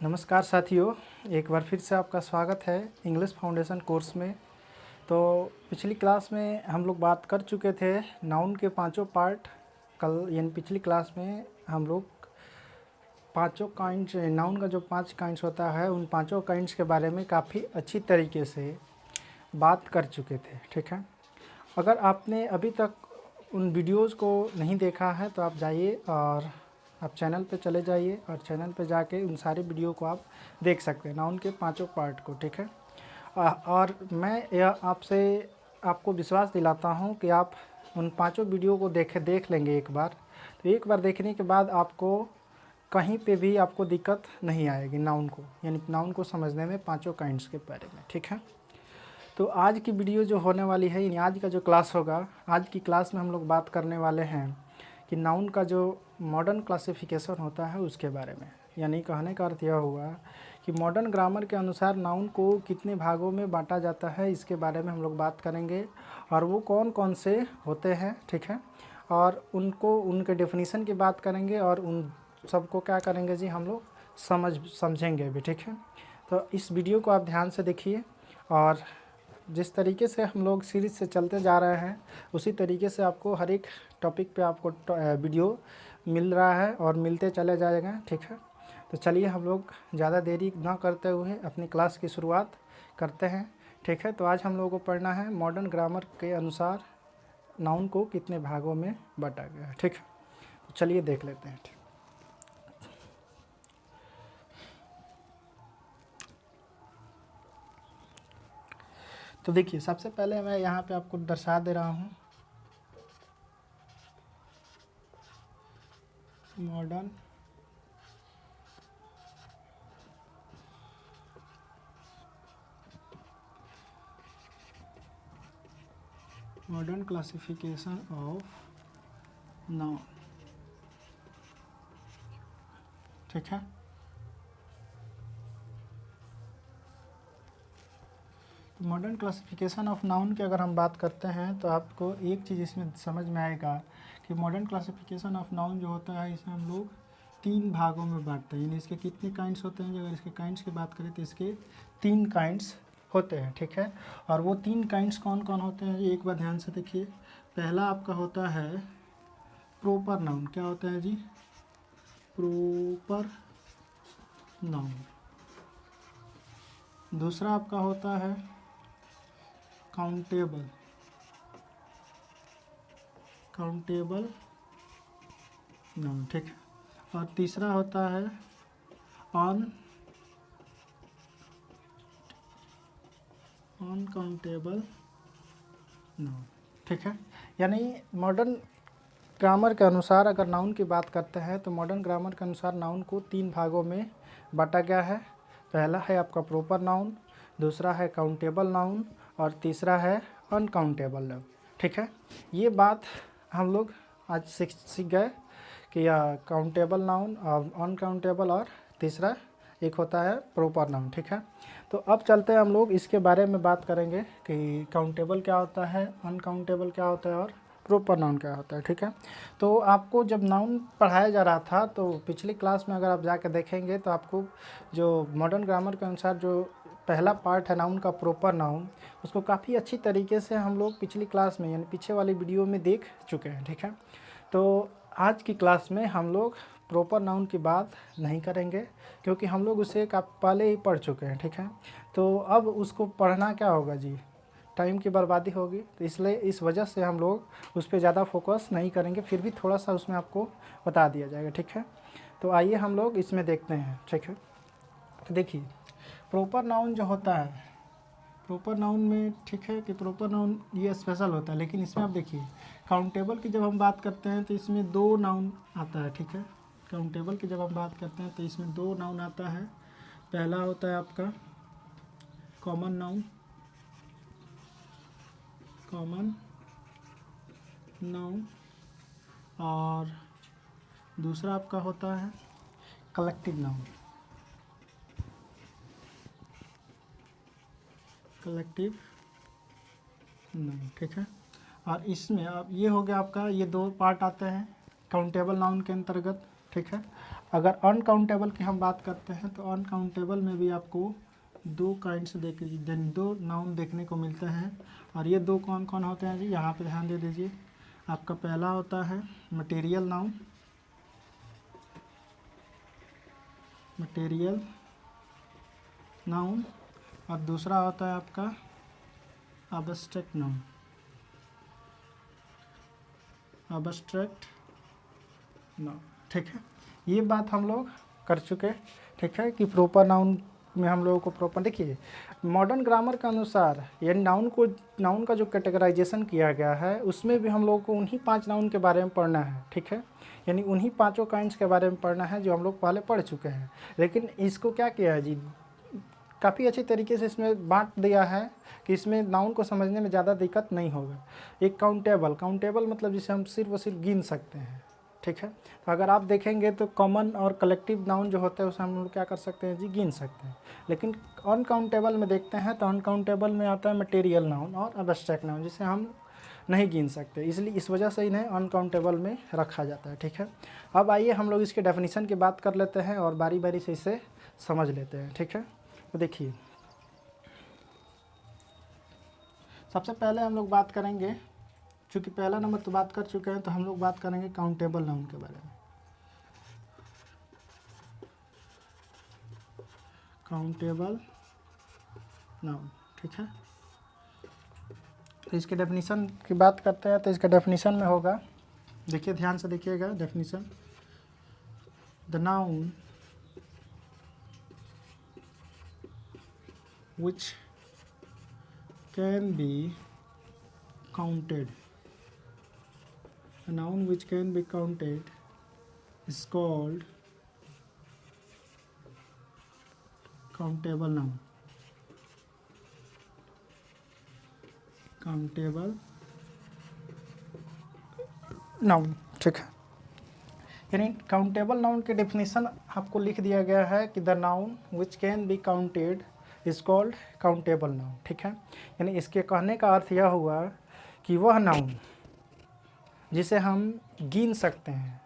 नमस्कार साथियों, एक बार फिर से आपका स्वागत है इंग्लिश फाउंडेशन कोर्स में। तो पिछली क्लास में हम लोग बात कर चुके थे नाउन के पांचों पार्ट। कल यानी पिछली क्लास में हम लोग पांचों काइंड्स, नाउन का जो 5 काइंड्स होता है उन पांचों काइंड्स के बारे में काफ़ी अच्छी तरीके से बात कर चुके थे। ठीक है, अगर आपने अभी तक उन वीडियोस को नहीं देखा है तो आप जाइए और आप चैनल पे चले जाइए और चैनल पे जाके उन सारे वीडियो को आप देख सकते हैं, नाउन के पांचों पार्ट को। ठीक है, और मैं यह आपको विश्वास दिलाता हूं कि आप उन पांचों वीडियो को देख लेंगे एक बार। तो एक बार देखने के बाद आपको कहीं पे भी आपको दिक्कत नहीं आएगी नाउन को, यानी नाउन को समझने में पांचों काइंड्स के बारे में। ठीक है, तो आज की वीडियो जो होने वाली है, यानी आज का जो क्लास होगा, आज की क्लास में हम लोग बात करने वाले हैं कि नाउन का जो मॉडर्न क्लासिफिकेशन होता है उसके बारे में। यानी कहने का अर्थ यह हुआ कि मॉडर्न ग्रामर के अनुसार नाउन को कितने भागों में बांटा जाता है, इसके बारे में हम लोग बात करेंगे और वो कौन कौन से होते हैं। ठीक है, और उनके डेफिनीसन की बात करेंगे और उन सबको क्या करेंगे जी, हम लोग समझेंगे भी। ठीक है, तो इस वीडियो को आप ध्यान से देखिए और जिस तरीके से हम लोग सीरीज़ से चलते जा रहे हैं उसी तरीके से आपको हर एक टॉपिक पे आपको वीडियो मिल रहा है और मिलते चले जाएगा। ठीक है, तो चलिए हम लोग ज़्यादा देरी ना करते हुए अपनी क्लास की शुरुआत करते हैं। ठीक है, तो आज हम लोगों को पढ़ना है मॉडर्न ग्रामर के अनुसार नाउन को कितने भागों में बांटा गया है। ठीक है, तो चलिए देख लेते हैं। तो देखिए, सबसे पहले मैं यहाँ पे आपको दर्शा दे रहा हूँ मॉडर्न क्लासिफिकेशन ऑफ नाउन। ठीक है, तो मॉडर्न क्लासिफिकेशन ऑफ नाउन की अगर हम बात करते हैं तो आपको एक चीज़ इसमें समझ में आएगा कि मॉडर्न क्लासिफिकेशन ऑफ नाउन जो होता है इसे हम लोग 3 भागों में बांटते हैं। यानी इसके कितने काइंड्स होते हैं, अगर इसके काइंड्स की बात करें तो इसके 3 काइंड्स होते हैं। ठीक है, और वो 3 काइंड्स कौन कौन होते हैं, एक बार ध्यान से देखिए। पहला आपका होता है प्रॉपर नाउन। क्या होता है जी? Proper noun. दूसरा आपका होता है काउंटेबल नाउन। ठीक है, और तीसरा होता है अनकाउंटेबल नाउन। ठीक है, यानी मॉडर्न ग्रामर के अनुसार अगर नाउन की बात करते हैं तो मॉडर्न ग्रामर के अनुसार नाउन को 3 भागों में बांटा गया है। पहला है आपका प्रॉपर नाउन, दूसरा है काउंटेबल नाउन और तीसरा है अनकाउंटेबल नाउन। ठीक है, ये बात हम लोग आज सीख गए कि यह काउंटेबल नाउन और अनकाउंटेबल और तीसरा एक होता है प्रॉपर नाउन। ठीक है, तो अब चलते हैं हम लोग इसके बारे में बात करेंगे कि काउंटेबल क्या होता है, अनकाउंटेबल क्या होता है और प्रॉपर नाउन क्या होता है। ठीक है, तो आपको जब नाउन पढ़ाया जा रहा था तो पिछली क्लास में अगर आप जाकर देखेंगे तो आपको जो मॉडर्न ग्रामर के अनुसार जो पहला पार्ट है नाउन का प्रॉपर नाउन, उसको काफ़ी अच्छी तरीके से हम लोग पिछली क्लास में यानी पीछे वाली वीडियो में देख चुके हैं। ठीक है, तो आज की क्लास में हम लोग प्रॉपर नाउन की बात नहीं करेंगे क्योंकि हम लोग उसे पहले ही पढ़ चुके हैं। ठीक है, तो अब उसको पढ़ना क्या होगा जी, टाइम की बर्बादी होगी, तो इसलिए इस वजह से हम लोग उस पर ज़्यादा फोकस नहीं करेंगे। फिर भी थोड़ा सा उसमें आपको बता दिया जाएगा। ठीक है, तो आइए हम लोग इसमें देखते हैं। ठीक है, तो देखिए प्रॉपर नाउन जो होता है, प्रॉपर नाउन में ठीक है कि प्रॉपर नाउन ये स्पेशल होता है, लेकिन इसमें आप देखिए काउंटेबल की जब हम बात करते हैं तो इसमें 2 नाउन आता है। ठीक है, काउंटेबल की जब हम बात करते हैं तो इसमें 2 नाउन आता है। पहला होता है आपका कॉमन नाउन और दूसरा आपका होता है कलेक्टिव नाउन। ठीक है, और इसमें अब ये हो गया आपका, ये 2 पार्ट आते हैं काउंटेबल नाउन के अंतर्गत। ठीक है, अगर अनकाउंटेबल की हम बात करते हैं तो अनकाउंटेबल में भी आपको दो काइंड्स दो नाउन देखने को मिलते हैं। और ये दो कौन कौन होते हैं जी, यहाँ पे ध्यान दे दीजिए। आपका पहला होता है मटेरियल नाउन, मटेरियल नाउन, और दूसरा होता है आपका एब्स्ट्रैक्ट नाउन, एब्स्ट्रैक्ट नाउन। ठीक है, ये बात हम लोग कर चुके। ठीक है, कि प्रॉपर नाउन में हम लोगों को प्रॉपर देखिए मॉडर्न ग्रामर के अनुसार ये नाउन का जो कैटेगराइजेशन किया गया है उसमें भी हम लोगों को उन्हीं 5 नाउन के बारे में पढ़ना है। ठीक है, यानी उन्हीं 5 काइंड्स के बारे में पढ़ना है जो हम लोग पहले पढ़ चुके हैं। लेकिन इसको क्या किया है जी, काफ़ी अच्छी तरीके से इसमें बांट दिया है कि इसमें नाउन को समझने में ज़्यादा दिक्कत नहीं होगा। एक काउंटेबल मतलब जिसे हम सिर्फ और सिर्फ गिन सकते हैं। ठीक है, तो अगर आप देखेंगे तो कॉमन और कलेक्टिव नाउन जो होता है उसे हम लोग क्या कर सकते हैं जी, गिन सकते हैं। लेकिन अनकाउंटेबल में देखते हैं तो अनकाउंटेबल में आता है मटेरियल नाउन और एब्स्ट्रैक्ट नाउन, जिसे हम नहीं गिन सकते, इसलिए इस वजह से इन्हें अनकाउंटेबल में रखा जाता है। ठीक है, अब आइए हम लोग इसके डेफिनेशन की बात कर लेते हैं और बारी बारी से इसे समझ लेते हैं। ठीक है, तो देखिए सबसे पहले हम लोग बात करेंगे, चूँकि पहला नंबर तो बात कर चुके हैं, तो हम लोग बात करेंगे काउंटेबल नाउन के बारे में। काउंटेबल नाउन, ठीक है, तो इसके डेफिनेशन की बात करते हैं। तो इसका डेफिनेशन में होगा, देखिए ध्यान से देखिएगा definition, the noun which can be counted, a noun which can be counted is called countable noun, countable noun। ठीक है, यानी काउंटेबल नाउन के डेफिनेशन आपको लिख दिया गया है कि the noun which can be counted is called countable noun. ठीक है, यानी इसके कहने का अर्थ यह हुआ कि वह नाउन जिसे हम गिन सकते हैं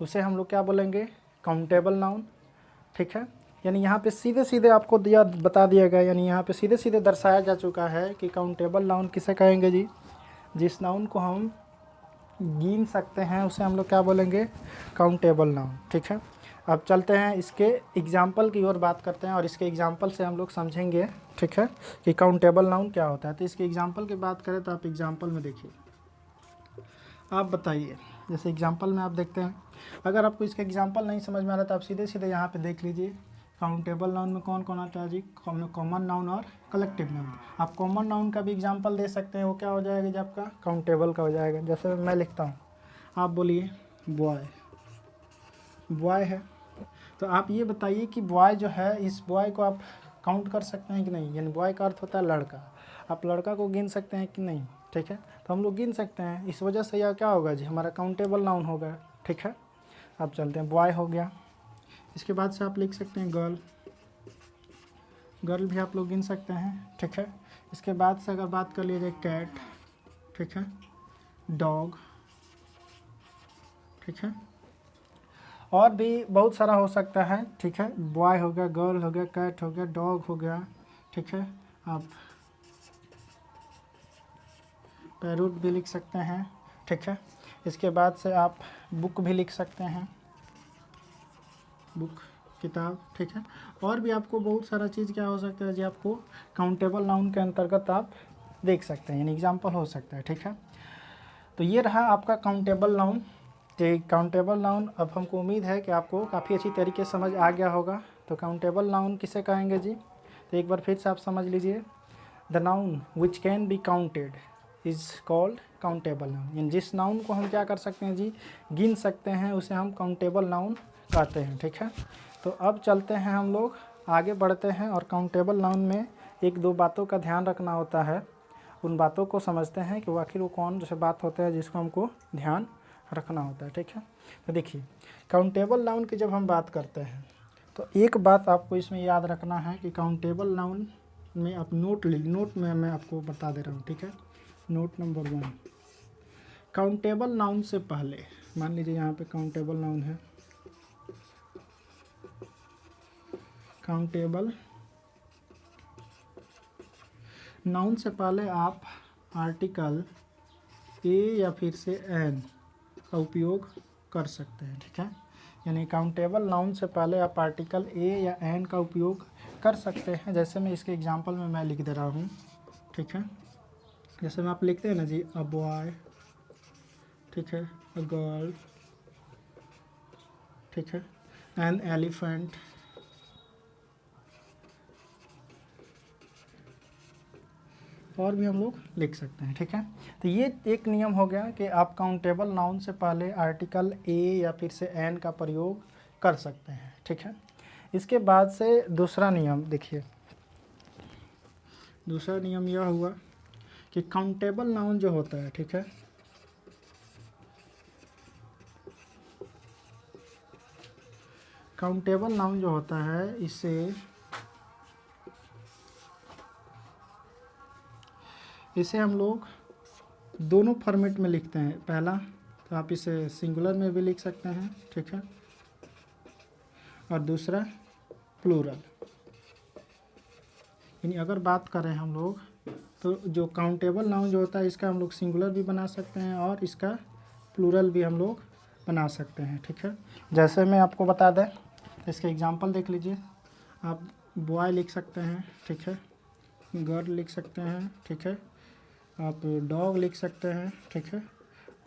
उसे हम लोग क्या बोलेंगे, काउंटेबल नाउन। ठीक है, यानी यहाँ पे सीधे सीधे आपको बता दिया गया, यानी यहाँ पे सीधे सीधे दर्शाया जा चुका है कि काउंटेबल नाउन किसे कहेंगे जी, जिस नाउन को हम गिन सकते हैं उसे हम लोग क्या बोलेंगे, काउंटेबल नाउन। ठीक है, अब चलते हैं इसके एग्जाम्पल की ओर बात करते हैं और इसके एग्जाम्पल से हम लोग समझेंगे। ठीक है, कि काउंटेबल नाउन क्या होता है। तो इसके एग्जाम्पल की बात करें तो आप एग्जाम्पल में देखिए, आप बताइए, जैसे एग्जाम्पल में आप देखते हैं, अगर आपको इसका एग्जाम्पल नहीं समझ में आ रहा तो आप सीधे सीधे यहाँ पे देख लीजिए काउंटेबल नाउन में कौन कौन आता है जी, कॉमन नाउन और कलेक्टिव नाउन। आप कॉमन नाउन का भी एग्जाम्पल दे सकते हैं, वो क्या हो जाएगा जी, आपका काउंटेबल का हो जाएगा। जैसे मैं लिखता हूँ, आप बोलिए बॉय, बॉय है, तो आप ये बताइए कि बॉय जो है, इस बॉय को आप काउंट कर सकते हैं कि नहीं, यानी बॉय का अर्थ होता है लड़का, आप लड़का को गिन सकते हैं कि नहीं। ठीक है, तो हम लोग गिन सकते हैं, इस वजह से यह क्या होगा जी, हमारा काउंटेबल नाउन होगा। ठीक है, अब चलते हैं, बॉय हो गया। इसके बाद से आप लिख सकते हैं गर्ल, गर्ल भी आप लोग गिन सकते हैं। ठीक है, इसके बाद से अगर बात कर लीजिए कैट, ठीक है, डॉग, ठीक है, और भी बहुत सारा हो सकता है। ठीक है, बॉय हो गया, गर्ल हो गया, कैट हो गया, डॉग हो गया। ठीक है, आप पैरोट भी लिख सकते हैं। ठीक है, इसके बाद से आप बुक भी लिख सकते हैं, बुक, किताब। ठीक है, और भी आपको बहुत सारा चीज़ क्या हो सकता है जी, आपको काउंटेबल नाउन के अंतर्गत आप देख सकते हैं, यानी एग्जाम्पल हो सकता है। ठीक है, तो ये रहा आपका काउंटेबल नाउन। काउंटेबल नाउन, अब हमको उम्मीद है कि आपको काफ़ी अच्छी तरीके से समझ आ गया होगा। तो काउंटेबल नाउन किसे कहेंगे जी, तो एक बार फिर से आप समझ लीजिए, the noun which can be counted is called countable noun, यानी जिस नाउन को हम क्या कर सकते हैं जी, गिन सकते हैं, उसे हम काउंटेबल नाउन कहते हैं। ठीक है, तो अब चलते हैं, हम लोग आगे बढ़ते हैं और काउंटेबल नाउन में एक दो बातों का ध्यान रखना होता है, उन बातों को समझते हैं कि आखिर वो कौन जैसे बात होता है जिसको हमको ध्यान रखना होता है। ठीक है, तो देखिए काउंटेबल नाउन की जब हम बात करते हैं तो एक बात आपको इसमें याद रखना है कि काउंटेबल नाउन में आप नोट में मैं आपको बता दे रहा हूँ। ठीक है, नोट नंबर 1, काउंटेबल नाउन से पहले मान लीजिए यहाँ पे काउंटेबल नाउन है, काउंटेबल नाउन से पहले आप आर्टिकल ए या फिर से एन का उपयोग कर सकते हैं, ठीक है। यानी काउंटेबल नाउन से पहले आप आर्टिकल ए या एन का उपयोग कर सकते हैं। जैसे मैं इसके एग्जांपल में मैं लिख दे रहा हूँ, ठीक है। जैसे में आप लिखते हैं ना जी, अ बॉय, ठीक है, अ गर्ल, ठीक है, एन एलिफेंट, और भी हम लोग लिख सकते हैं, ठीक है। तो ये एक नियम हो गया कि आप काउंटेबल नाउन से पहले आर्टिकल ए या फिर से एन का प्रयोग कर सकते हैं, ठीक है। इसके बाद से दूसरा नियम देखिए, दूसरा नियम यह हुआ कि काउंटेबल नाउन जो होता है, ठीक है, काउंटेबल नाउन जो होता है इसे हम लोग दोनों फॉर्मेट में लिखते हैं। पहला तो आप इसे सिंगुलर में भी लिख सकते हैं, ठीक है, और दूसरा प्लूरल। यानी अगर बात करें हम लोग तो जो काउंटेबल नाउन जो होता है इसका हम लोग सिंगुलर भी बना सकते हैं और इसका प्लूरल भी हम लोग बना सकते हैं, ठीक है। जैसे मैं आपको बता दें, इसके एग्जांपल देख लीजिए। आप बॉय लिख सकते हैं, ठीक है, गर्ल लिख सकते हैं, ठीक है, आप डॉग लिख सकते हैं, ठीक है,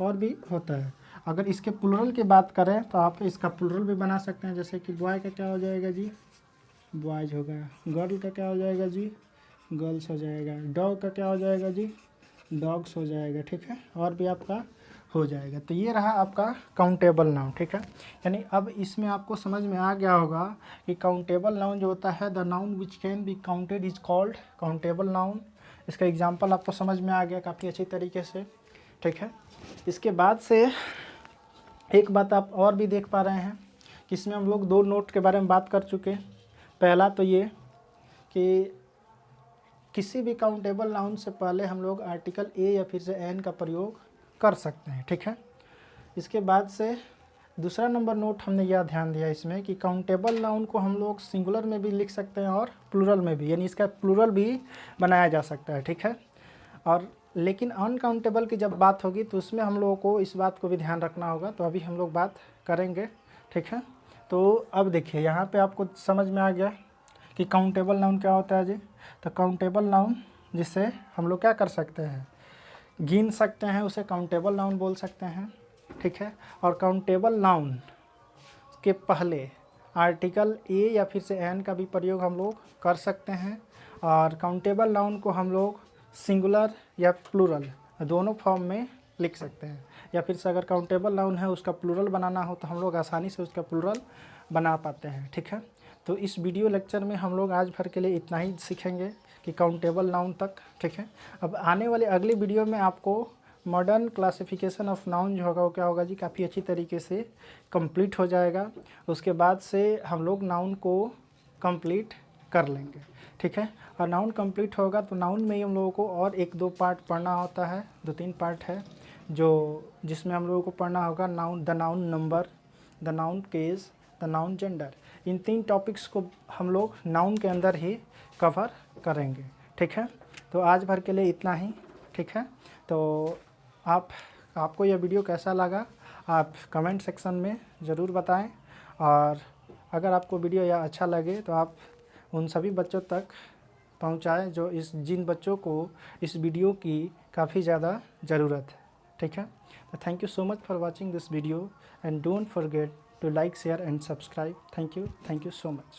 और भी होता है। अगर इसके प्लूरल की बात करें तो आप इसका प्लूरल भी बना सकते हैं। जैसे कि बॉय का क्या हो जाएगा जी, बॉयज़ हो गया। गर्ल का क्या हो जाएगा जी, गर्ल्स हो जाएगा। डॉग का क्या हो जाएगा जी, डॉग्स हो जाएगा, ठीक है, और भी आपका हो जाएगा। तो ये रहा आपका काउंटेबल नाउन, ठीक है। यानी अब इसमें आपको समझ में आ गया होगा कि काउंटेबल नाउन जो होता है, the noun which can be counted is called countable noun. इसका एग्जांपल आपको समझ में आ गया काफ़ी अच्छी तरीके से, ठीक है। इसके बाद से एक बात आप और भी देख पा रहे हैं कि इसमें हम लोग दो नोट के बारे में बात कर चुके। पहला तो ये कि किसी भी काउंटेबल नाउन से पहले हम लोग आर्टिकल ए या फिर से एन का प्रयोग कर सकते हैं, ठीक है। इसके बाद से दूसरा नंबर नोट हमने यह ध्यान दिया इसमें कि काउंटेबल नाउन को हम लोग सिंगुलर में भी लिख सकते हैं और प्लूरल में भी, यानी इसका प्लूरल भी बनाया जा सकता है, ठीक है। और लेकिन अनकाउंटेबल की जब बात होगी तो उसमें हम लोगों को इस बात को भी ध्यान रखना होगा, तो अभी हम लोग बात करेंगे, ठीक है। तो अब देखिए यहाँ पे आपको समझ में आ गया कि काउंटेबल नाउन क्या होता है जी। तो काउंटेबल नाउन जिससे हम लोग क्या कर सकते हैं, गिन सकते हैं, उसे काउंटेबल नाउन बोल सकते हैं, ठीक है। और काउंटेबल नाउन के पहले आर्टिकल ए या फिर से एन का भी प्रयोग हम लोग कर सकते हैं। और काउंटेबल नाउन को हम लोग सिंगुलर या प्लूरल दोनों फॉर्म में लिख सकते हैं। या फिर से अगर काउंटेबल नाउन है उसका प्लूरल बनाना हो तो हम लोग आसानी से उसका प्लूरल बना पाते हैं, ठीक है। तो इस वीडियो लेक्चर में हम लोग आज भर के लिए इतना ही सीखेंगे कि काउंटेबल नाउन तक, ठीक है। अब आने वाले अगली वीडियो में आपको मॉडर्न क्लासिफिकेशन ऑफ नाउन जो होगा वो क्या होगा जी, काफ़ी अच्छी तरीके से कंप्लीट हो जाएगा। उसके बाद से हम लोग नाउन को कंप्लीट कर लेंगे, ठीक है। और नाउन कंप्लीट होगा तो नाउन में ही हम लोगों को और एक दो पार्ट पढ़ना होता है, 2-3 पार्ट है जिसमें हम लोगों को पढ़ना होगा noun, the noun number, the noun case, the noun gender. In 3 topics को हम लोग नाउन के अंदर ही कवर करेंगे, ठीक है। तो आज भर के लिए इतना ही, ठीक है। तो आपको यह वीडियो कैसा लगा आप कमेंट सेक्शन में ज़रूर बताएं। और अगर आपको वीडियो यह अच्छा लगे तो आप उन सभी बच्चों तक पहुंचाएं जिन बच्चों को इस वीडियो की काफ़ी ज़्यादा ज़रूरत है, ठीक है। तो thank you so much for watching this video and don't forget to like, share and subscribe. Thank you so much.